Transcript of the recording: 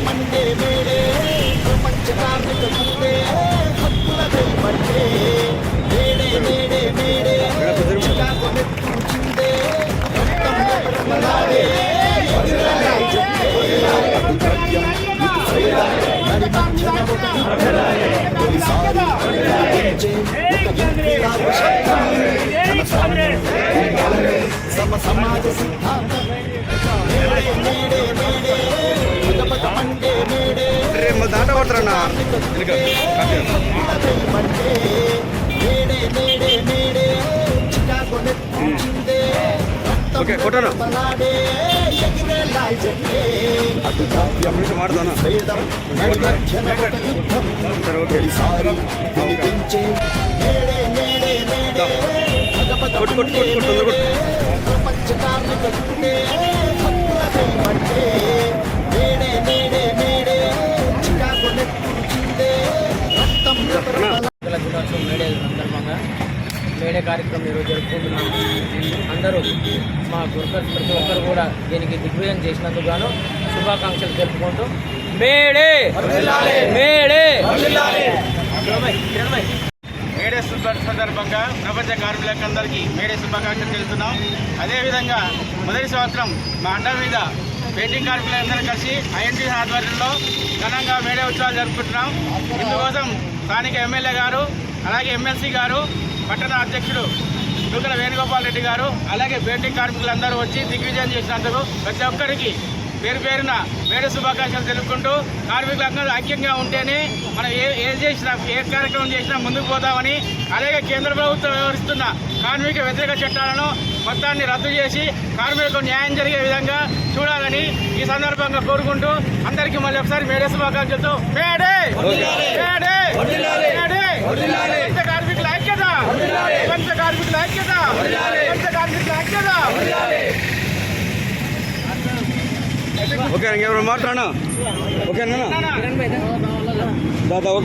Monday May Day ప్రపంచ కార్మిక గుండే హక్కుల వెలువడే మేడే మేడే మేడే చికాగో నెత్తుంచిందే రక్తంలో బ్రహ్మలాడే ఎగిరాయి జెండే ద్రవ్యం ఇటు ఫ్రీడమ్ నడి మధ్యన ఒక తొలిసారి పెంచే ఒక విప్లవ శబ్దం మన స్వామ్యం సమ సమాజ సిద్ధాంతం మేడే మేడే మేడే పగపగ మండే మేడే దాట పడతారన్నా మండే మేడే మేడే మేడే చికాగో నెత్తుంచిందే ఓకే కొట్టాను బలాడే ఎగిరేలాయి జెండే అటు ద్రవ్యం మాడతాను భేదం నడి మధ్యన ఒక యుద్ధం తొలిసారి వినిపించే మేడే మేడే మేడే పగపగ మండే మేడే ప్రపంచ కార్మిక గుండే హక్కుల వెలువడే మేడే మేడే మేడే చికాగో నెత్తుంచిందే రక్తంలో దినోత్సవం మేడే సందర్భంగా మేడే కార్యక్రమం ఈరోజు జరుపుకుంటున్నాం. అందరూ మా వర్కర్స్ ప్రతి ఒక్కరు కూడా దీనికి దిగ్విజయం చేసినందుకు గాను శుభాకాంక్షలు తెలుపుకుంటూ మేడే మేడే మేడే సందర్భంగా ప్రపంచ కార్మికులందరికీ మేడే శుభాకాంక్షలు తెలుపుతున్నాం. అదేవిధంగా మొదటి సంవత్సరం మా అడ్డ మీద పెయింటింగ్ కార్మికులందరూ కలిసి ఐఎన్టీ ఆధ్వర్యంలో ఘనంగా మేడే ఉత్సవాలు జరుపుకుంటున్నాం. ఇందుకోసం స్థానిక ఎమ్మెల్యే గారు, అలాగే ఎమ్మెల్సీ గారు, పట్టణ అధ్యక్షుడు దుగ్గల వేణుగోపాల్ రెడ్డి గారు, అలాగే పెయింటింగ్ కార్మికులందరూ వచ్చి దిగ్విజయం చేసినందుకు ప్రతి ఒక్కరికి పేరు పేరున మేడే శుభాకాంక్షలు తెలుపుకుంటూ కార్మికులందరూ ఐక్యంగా ఉంటేనే మనం ఏ చేసినా ఏ కార్యక్రమం చేసినా ముందుకు పోతామని, అలాగే కేంద్ర ప్రభుత్వం వ్యవహరిస్తున్న కార్మిక వ్యతిరేక చట్టాలను మొత్తాన్ని రద్దు చేసి కార్మికులకు న్యాయం జరిగే విధంగా చూడాలని ఈ సందర్భంగా కోరుకుంటూ అందరికీ మళ్ళీ ఒకసారి మేడే శుభాకాంక్షలతో మేడే మేడే మేడే కార్మికుల ఐక్యత, ప్రపంచ కార్మికుల ఐక్యత, ప్రపంచ కార్మికుల ఐక్యత. ఓకే ఇంకెవరు మాట్లాడనా ఓకేనా దాదా ఓకే.